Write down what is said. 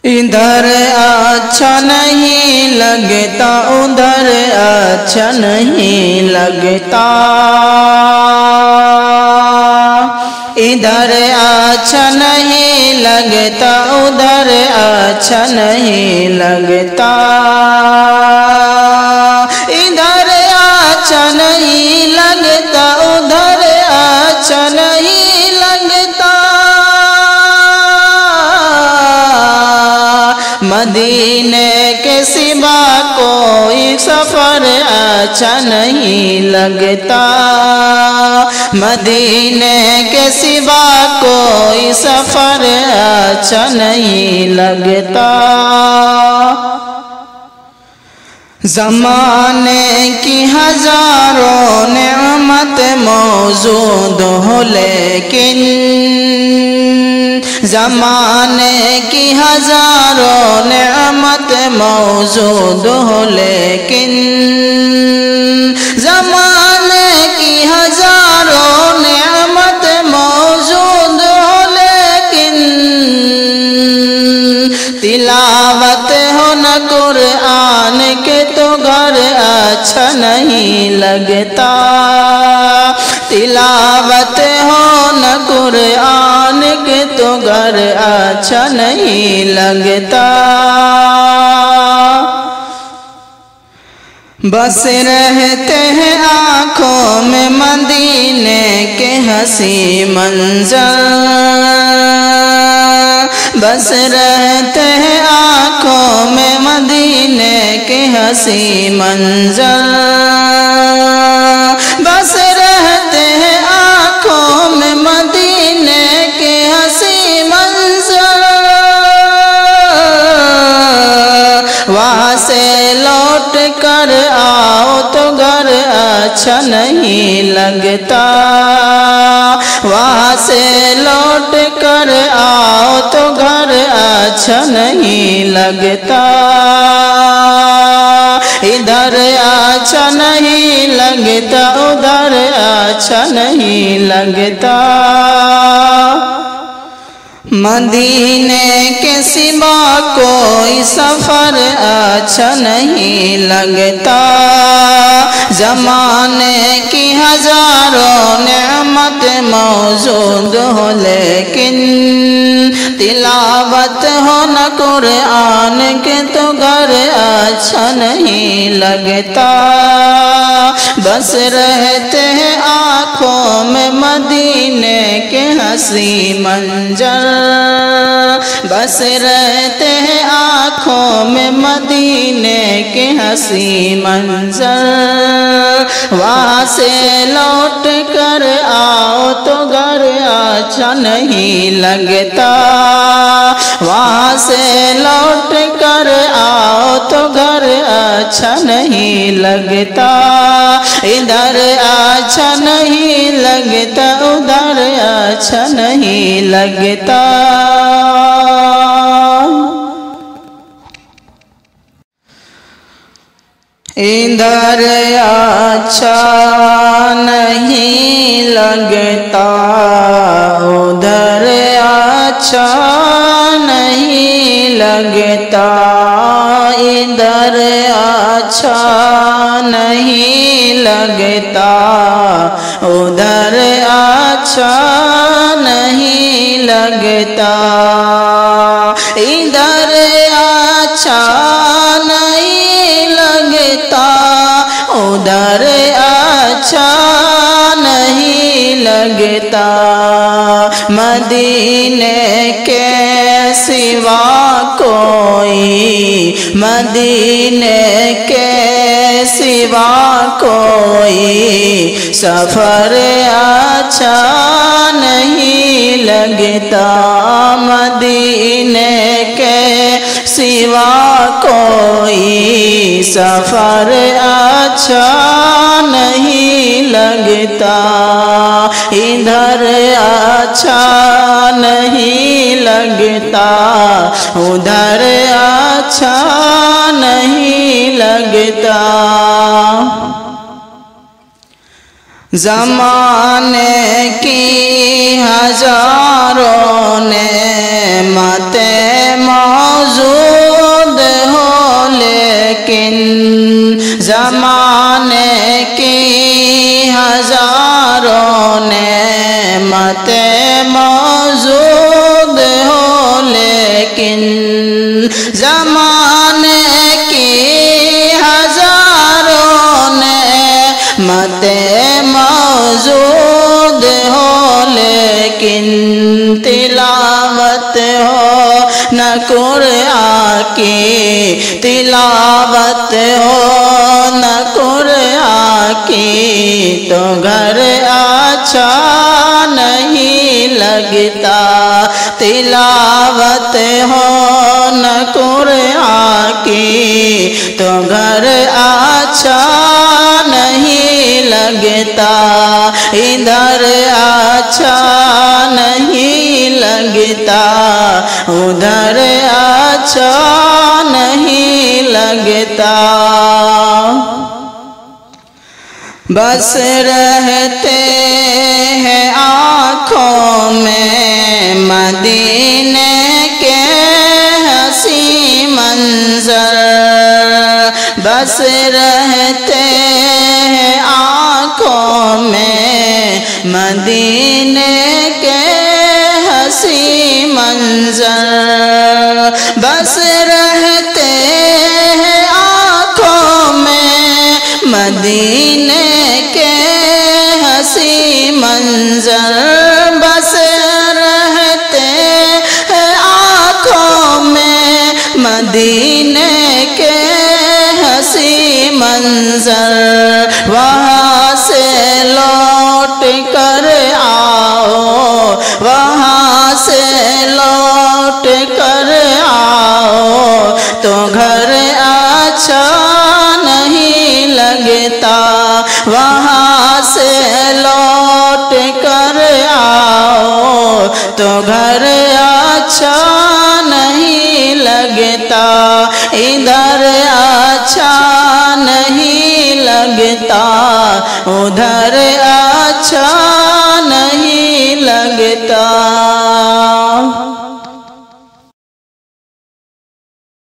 ادھر اچھا نہیں لگتا ادھر اچھا نہیں لگتا ادھر اچھا نہیں لگتا ادھر اچھا نہیں لگتا ادھر اچھا نہیں لگتا ادھر اچھا نہیں لگتا مدینے کے سوا کوئی سفر اچھا نہیں لگتا مدینے کے سوا کوئی سفر اچھا نہیں لگتا زمانے کی ہزاروں نعمت موجود ہو لیکن زمانے کی ہزاروں نعمت موجود ہو لیکن زمانے کی ہزاروں نعمت موجود ہو لیکن تلاوت ہو نہ قرآن کے تو گھر اچھا نہیں لگتا تلاوت ہو نہ قرآن کے تو گھر اچھا نہیں لگتا بس رہتے ہیں آنکھوں میں مدینے کے حسین منظر بس رہتے ہیں آنکھوں میں مدینے کے حسین منظر بس رہتے ہیں آنکھوں میں مدینے کے حسین منظر وہاں سے لوٹ کر آؤ تو گھر اچھا نہیں لگتا وہاں سے لوٹ کر آؤ تو گھر اچھا نہیں لگتا ادھر اچھا نہیں لگتا ادھر اچھا نہیں لگتا مدینے کے سوا کوئی سفر اچھا نہیں لگتا زمانے کی ہزاروں نعمت موجود ہو لیکن تلاوت ہو نہ قرآن کے تو گھر اچھا نہیں لگتا بس رہتے ہیں آنکھوں میں مدینے کے حسین منظر بس رہتے ہیں آنکھوں میں مدینے کے حسین منظر وہاں سے لوٹ کر آؤ تو گھر اچھا نہیں لگتا وہاں سے لوٹ کر آؤ تو گھر اچھا نہیں لگتا ادھر اچھا نہیں لگتا ادھر اچھا نہیں لگتا ادھر اچھا نہیں لگتا ادھر اچھا نہیں لگتا ادھر اچھا نہیں لگتا ادھر اچھا نہیں لگتا ادھر اچھا نہیں لگتا ادھر اچھا نہیں لگتا مدینے کے سوا کوئی مدینے کے سوا کوئی سفر اچھا نہیں لگتا مدینے کے سوا کوئی سفر اچھا نہیں لگتا ادھر اچھا نہیں لگتا ادھر اچھا نہیں لگتا زمانے کی ہزاروں نعمتیں موجود لیکن زمانے کی ہزاروں نعمتیں موجود ہو لیکن تلاوت ہو نہ قرآن کی، تلاوت ہو نہ قرآن کی، تو گھر اچھا نہیں لگتا، تلاوت ہو نہ قرآن کی، تو گھر اچھا نہیں لگتا، ادھر اچھا نہیں لگتا، ادھر اچھا نہیں لگتا۔ بس رہتے ہیں آنکھوں میں مدینے کے حسین منظر، بس رہتے ہیں آنکھوں میں مدینے کے حسین منظر، بس رہتے ہیں آنکھوں میں مدینے کے حسین منظر، بس رہتے ہیں آنکھوں میں مدینے کے حسین منظر، وہاں سے لوٹ کر آؤ، وہاں سے لوٹ کر آؤ، تو گھر اچھا نہیں لگتا، وہاں سے لوٹ کر آؤ، تو گھر اچھا نہیں لگتا، ادھر اچھا نہیں لگتا، ادھر اچھا نہیں لگتا۔